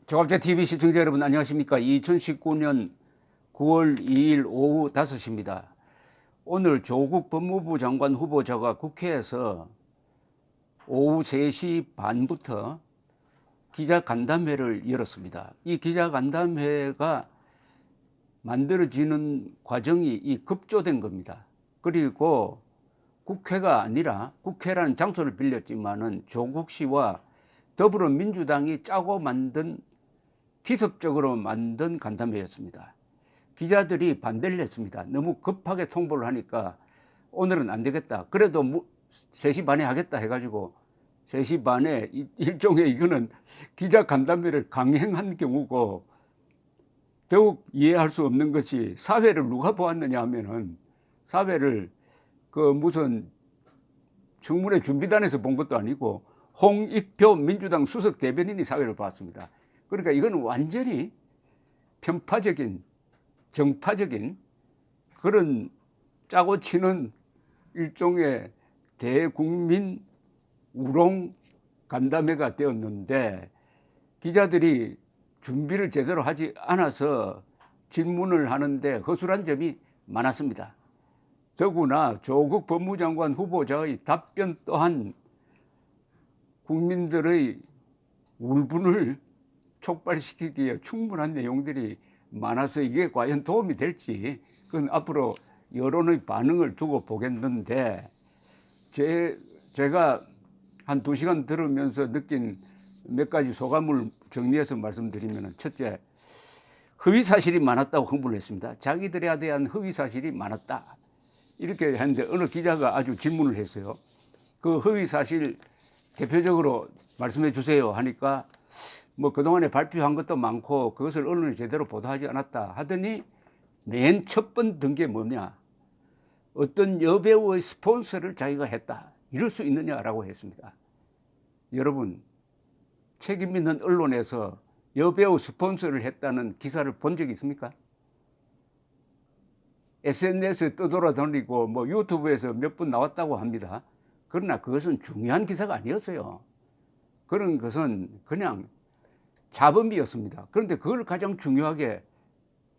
조갑자 TV 시청자 여러분 안녕하십니까? 2019년 9월 2일 오후 5시입니다. 오늘 조국 법무부 장관 후보자가 국회에서 오후 3시 반부터 기자간담회를 열었습니다. 이 기자간담회가 만들어지는 과정이 급조된 겁니다. 그리고 국회가 아니라 국회라는 장소를 빌렸지만은 조국 씨와 더불어민주당이 짜고 만든 기습적으로 만든 간담회였습니다. 기자들이 반대를 했습니다. 너무 급하게 통보를 하니까 오늘은 안 되겠다. 그래도 3시 반에 하겠다 해가지고 3시 반에 일종의 이거는 기자 간담회를 강행한 경우고, 더욱 이해할 수 없는 것이 사회를 누가 보았느냐 하면은 사회를 무슨 청문회 준비단에서 본 것도 아니고 홍익표 민주당 수석 대변인이 사회를 봤습니다. 그러니까 이건 완전히 편파적인 정파적인 그런 짜고 치는 일종의 대국민 우롱 간담회가 되었는데, 기자들이 준비를 제대로 하지 않아서 질문을 하는데 허술한 점이 많았습니다. 더구나 조국 법무장관 후보자의 답변 또한 국민들의 울분을 촉발시키기에 충분한 내용들이 많아서 이게 과연 도움이 될지 그건 앞으로 여론의 반응을 두고 보겠는데, 제가 한 2시간 들으면서 느낀 몇 가지 소감을 정리해서 말씀드리면, 첫째, 허위사실이 많았다고 홍보를 했습니다. 자기들에 대한 허위사실이 많았다 이렇게 했는데 어느 기자가 아주 질문을 했어요. 그 허위사실 대표적으로 말씀해 주세요 하니까 그동안에 발표한 것도 많고 그것을 언론이 제대로 보도하지 않았다 하더니 맨 첫 번 든 게 뭐냐, 어떤 여배우의 스폰서를 자기가 했다, 이럴 수 있느냐라고 했습니다. 여러분, 책임 있는 언론에서 여배우 스폰서를 했다는 기사를 본 적이 있습니까? SNS에 떠돌아다니고 유튜브에서 몇 번 나왔다고 합니다. 그러나 그것은 중요한 기사가 아니었어요. 그런 것은 그냥 자범이었습니다. 그런데 그걸 가장 중요하게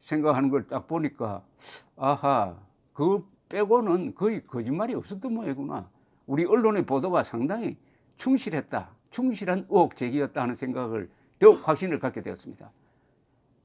생각하는 걸 딱 보니까, 아하, 그거 빼고는 거의 거짓말이 없었던 모양이구나. 우리 언론의 보도가 상당히 충실했다, 충실한 의혹 제기였다 하는 생각을 더욱 확신을 갖게 되었습니다.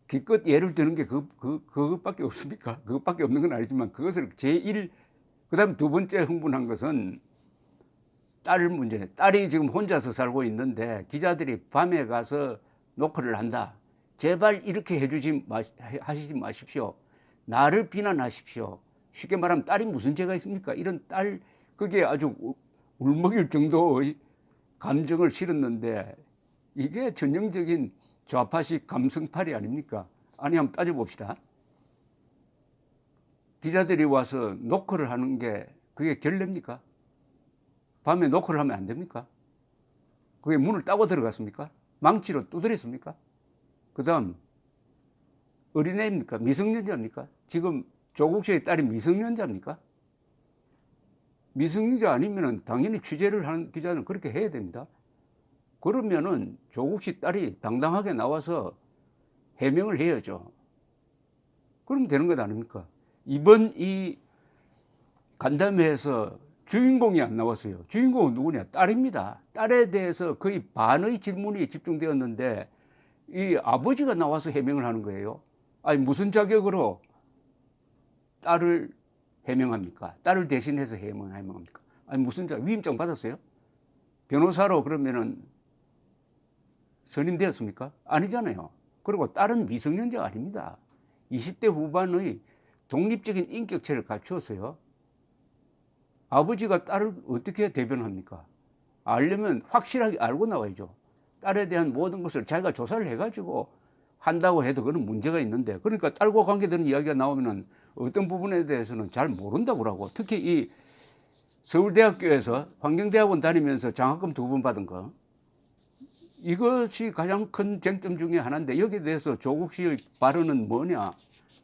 기껏 예를 드는 게 그것밖에 없습니까? 그것밖에 없는 건 아니지만 그것을 그 다음에 두 번째 흥분한 것은 딸 문제네. 딸이 지금 혼자서 살고 있는데 기자들이 밤에 가서 노크를 한다. 제발 이렇게 하시지 마십시오. 나를 비난하십시오. 쉽게 말하면 딸이 무슨 죄가 있습니까? 이런 딸, 그게 아주 울먹일 정도의 감정을 실었는데, 이게 전형적인 좌파식 감성팔이 아닙니까? 아니, 한번 따져봅시다. 기자들이 와서 노크를 하는 게 그게 결례입니까? 밤에 노크를 하면 안 됩니까? 그게 문을 따고 들어갔습니까? 망치로 두드렸습니까? 그 다음 어린애입니까? 미성년자입니까? 지금 조국 씨의 딸이 미성년자입니까? 미성년자 아니면 당연히 취재를 하는 기자는 그렇게 해야 됩니다. 그러면은 조국 씨 딸이 당당하게 나와서 해명을 해야죠. 그러면 되는 것 아닙니까? 이번 이 간담회에서 주인공이 안 나왔어요. 주인공은 누구냐? 딸입니다. 딸에 대해서 거의 반의 질문이 집중되었는데 이 아버지가 나와서 해명을 하는 거예요. 아니, 무슨 자격으로 딸을 해명합니까? 딸을 대신해서 해명합니까? 아니, 무슨 위임장 받았어요? 변호사로 그러면은 선임되었습니까? 아니잖아요. 그리고 딸은 미성년자가 아닙니다. 20대 후반의 독립적인 인격체를 갖추었어요. 아버지가 딸을 어떻게 대변합니까? 알려면 확실하게 알고 나와야죠. 딸에 대한 모든 것을 자기가 조사를 해가지고 한다고 해도 그런 문제가 있는데, 그러니까 딸과 관계되는 이야기가 나오면은 어떤 부분에 대해서는 잘 모른다고 하고, 특히 이 서울대학교에서 환경대학원 다니면서 장학금 2번 받은 거, 이것이 가장 큰 쟁점 중에 하나인데 여기에 대해서 조국 씨의 발언은 뭐냐?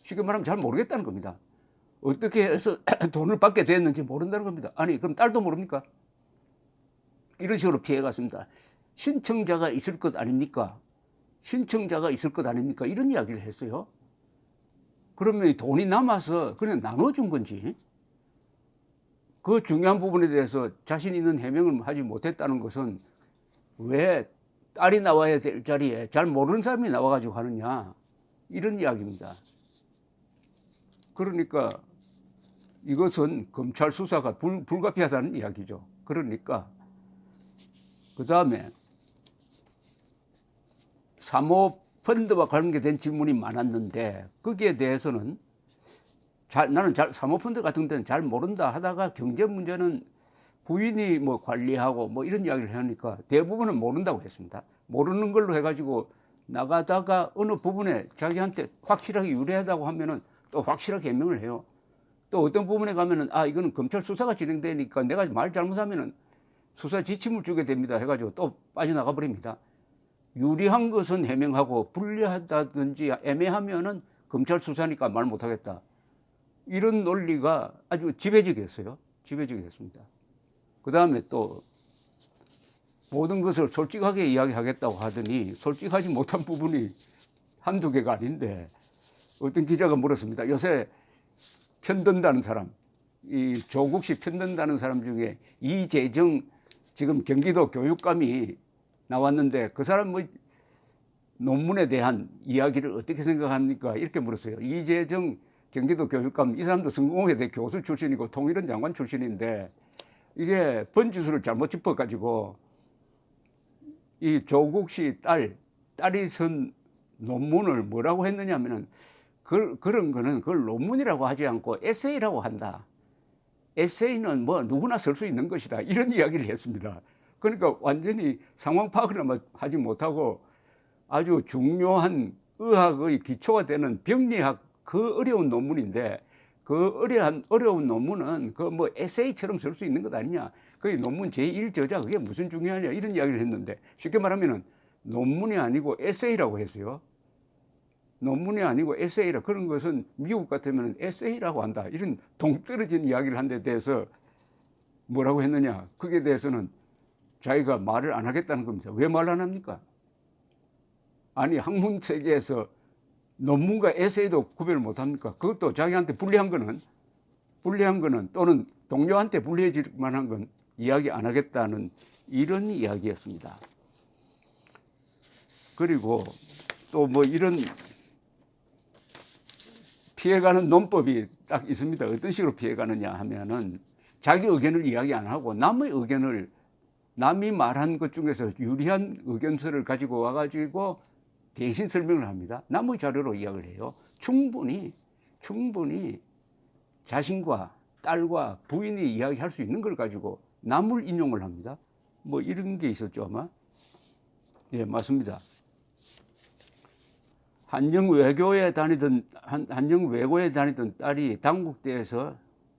쉽게 말하면 잘 모르겠다는 겁니다. 어떻게 해서 돈을 받게 됐는지 모른다는 겁니다. 아니, 그럼 딸도 모릅니까? 이런 식으로 피해갔습니다. 신청자가 있을 것 아닙니까? 신청자가 있을 것 아닙니까? 이런 이야기를 했어요. 그러면 돈이 남아서 그냥 나눠준 건지, 그 중요한 부분에 대해서 자신 있는 해명을 하지 못했다는 것은 왜 딸이 나와야 될 자리에 잘 모르는 사람이 나와가지고 하느냐, 이런 이야기입니다. 그러니까 이것은 검찰 수사가 불가피하다는 이야기죠. 그러니까 그 다음에 사모펀드와 관계된 질문이 많았는데, 거기에 대해서는 나는 사모펀드 같은 데는 잘 모른다 하다가 경제 문제는 부인이 뭐 관리하고 뭐 이런 이야기를 하니까 대부분은 모른다고 했습니다. 모르는 걸로 해가지고 나가다가 어느 부분에 자기한테 확실하게 유리하다고 하면은 또 확실하게 해명을 해요. 또 어떤 부분에 가면은 이거는 검찰 수사가 진행되니까 내가 말 잘못하면은 수사 지침을 주게 됩니다 해가지고 또 빠져나가 버립니다. 유리한 것은 해명하고 불리하다든지 애매하면은 검찰 수사니까 말 못하겠다, 이런 논리가 아주 지배적이었어요. 지배적이었습니다. 그 다음에 또 모든 것을 솔직하게 이야기하겠다고 하더니 솔직하지 못한 부분이 한두 개가 아닌데, 어떤 기자가 물었습니다. 요새 편든다는 사람, 이 조국 씨 편든다는 사람 중에 이재정 지금 경기도 교육감이 나왔는데 그 사람 뭐 논문에 대한 이야기를 어떻게 생각합니까? 이렇게 물었어요. 이재정 경기도 교육감, 이 사람도 성공회대 교수 출신이고 통일원 장관 출신인데 이게 번지수를 잘못 짚어가지고 이 조국 씨 딸이 쓴 논문을 뭐라고 했느냐 하면은 그런 거는 그걸 논문이라고 하지 않고 에세이라고 한다. 에세이는 뭐 누구나 쓸 수 있는 것이다, 이런 이야기를 했습니다. 그러니까 완전히 상황 파악을 하지 못하고 아주 중요한 의학의 기초가 되는 병리학, 그 어려운 논문인데, 그 어려운 논문은 그 뭐 에세이처럼 쓸 수 있는 것 아니냐, 그 논문 제1저자 그게 무슨 중요하냐, 이런 이야기를 했는데, 쉽게 말하면은 논문이 아니고 에세이라고 했어요. 논문이 아니고 에세이라, 그런 것은 미국 같으면 에세이라고 한다, 이런 동떨어진 이야기를 한 데 대해서 뭐라고 했느냐, 그게 대해서는 자기가 말을 안 하겠다는 겁니다. 왜 말 안 합니까? 아니, 학문 세계에서 논문과 에세이도 구별을 못 합니까? 그것도 자기한테 불리한 거는 또는 동료한테 불리해질 만한 건 이야기 안 하겠다는 이런 이야기였습니다. 그리고 또 뭐 이런 피해가는 논법이 딱 있습니다. 어떤 식으로 피해가느냐 하면은 자기 의견을 이야기 안 하고 남의 의견을, 남이 말한 것 중에서 유리한 의견서를 가지고 와가지고 대신 설명을 합니다. 남의 자료로 이야기를 해요. 충분히 자신과 딸과 부인이 이야기할 수 있는 걸 가지고 남을 인용을 합니다. 뭐 이런 게 있었죠, 아마. 예, 맞습니다. 한영 외고에 다니던 딸이 당국대에서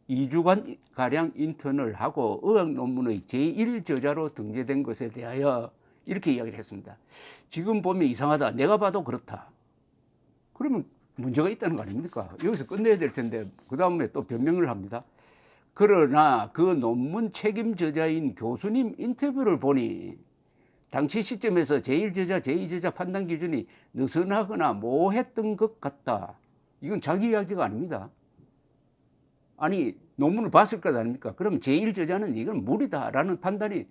2주간 가량 인턴을 하고 의학 논문의 제1저자로 등재된 것에 대하여 이렇게 이야기를 했습니다. 지금 보면 이상하다, 내가 봐도 그렇다, 그러면 문제가 있다는 거 아닙니까? 여기서 끝내야 될 텐데 그 다음에 또 변명을 합니다. 그러나 그 논문 책임 저자인 교수님 인터뷰를 보니 당시 시점에서 제1저자, 제2저자 판단 기준이 느슨하거나 모호했던 것 같다. 이건 자기 이야기가 아닙니다. 아니, 논문을 봤을 것 아닙니까? 그럼 제1저자는 이건 무리다라는 판단이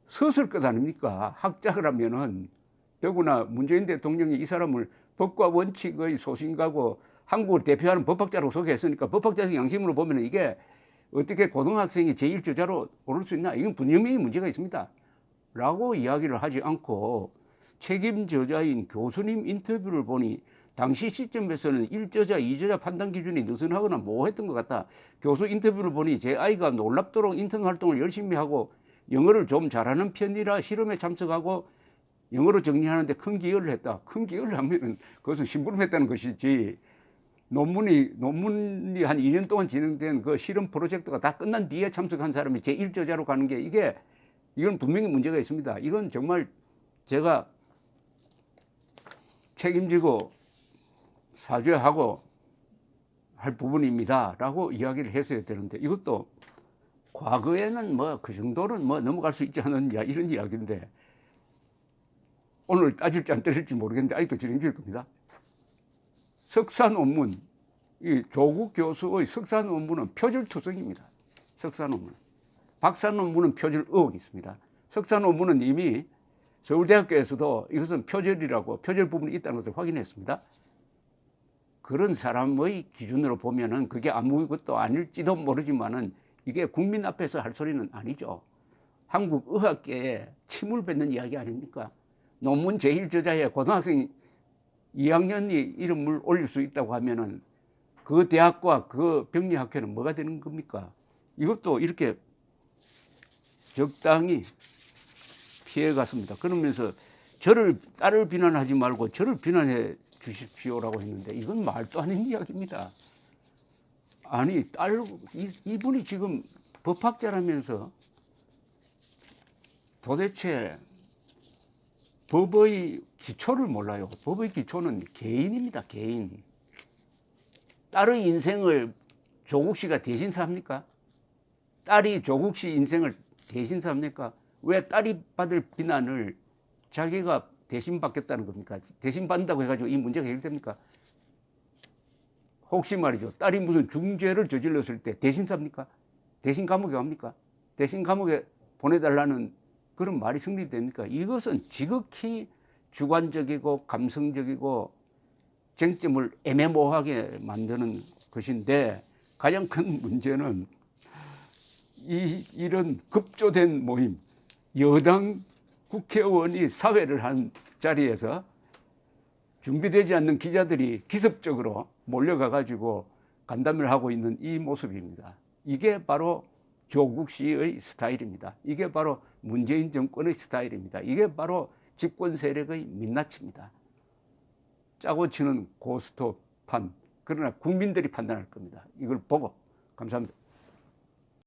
섰을 것 아닙니까? 학자라면은. 더구나 문재인 대통령이 이 사람을 법과 원칙의 소신가고 한국을 대표하는 법학자로 소개했으니까 법학자적 양심으로 보면 이게 어떻게 고등학생이 제1저자로 오를 수 있나? 이건 분명히 문제가 있습니다. 라고 이야기를 하지 않고 책임 저자인 교수님 인터뷰를 보니 당시 시점에서는 1저자, 2저자 판단 기준이 느슨하거나 모호했던 것 같다. 교수 인터뷰를 보니 제 아이가 놀랍도록 인턴 활동을 열심히 하고 영어를 좀 잘하는 편이라 실험에 참석하고 영어로 정리하는데 큰 기여를 했다. 큰 기여를 하면은 그것은 심부름했다는 것이지, 논문이 한 2년 동안 진행된 그 실험 프로젝트가 다 끝난 뒤에 참석한 사람이 제1저자로 가는 게 이건 분명히 문제가 있습니다. 이건 정말 제가 책임지고 사죄하고 할 부분입니다 라고 이야기를 했어야 되는데, 이것도 과거에는 뭐 그 정도는 뭐 넘어갈 수 있지 않느냐, 이런 이야기인데 오늘 따질지 안 따질지 모르겠는데 아직도 진행 중일 겁니다. 석사 논문, 이 조국 교수의 석사 논문은 표절투성입니다. 석사 논문. 박사 논문은 표절 의혹이 있습니다. 석사 논문은 이미 서울대학교에서도 이것은 표절이라고 표절 부분이 있다는 것을 확인했습니다. 그런 사람의 기준으로 보면은 그게 아무것도 아닐지도 모르지만은 이게 국민 앞에서 할 소리는 아니죠. 한국 의학계에 침을 뱉는 이야기 아닙니까? 논문 제일 저자에 고등학생 2학년이 이름을 올릴 수 있다고 하면은 그 대학과 그 병리학회는 뭐가 되는 겁니까? 이것도 이렇게 적당히 피해갔습니다. 그러면서 딸을 비난하지 말고 저를 비난해 주십시오라고 했는데 이건 말도 아닌 이야기입니다. 아니 이분이 지금 법학자라면서 도대체 법의 기초를 몰라요. 법의 기초는 개인입니다. 개인. 딸의 인생을 조국 씨가 대신 삽니까? 딸이 조국 씨 인생을 대신 삽니까? 왜 딸이 받을 비난을 자기가 대신 받겠다는 겁니까? 대신 받는다고 해가지고 이 문제가 해결됩니까? 혹시 말이죠. 딸이 무슨 중죄를 저질렀을 때 대신 삽니까? 대신 감옥에 갑니까? 대신 감옥에 보내달라는 그런 말이 성립됩니까? 이것은 지극히 주관적이고 감성적이고 쟁점을 애매모호하게 만드는 것인데 가장 큰 문제는 이런 급조된 모임, 여당 국회의원이 사회를 한 자리에서 준비되지 않는 기자들이 기습적으로 몰려가 가지고 간담회를 하고 있는 이 모습입니다. 이게 바로 조국 씨의 스타일입니다. 이게 바로 문재인 정권의 스타일입니다. 이게 바로 집권 세력의 민낯입니다. 짜고 치는 고스톱판. 그러나 국민들이 판단할 겁니다. 이걸 보고. 감사합니다.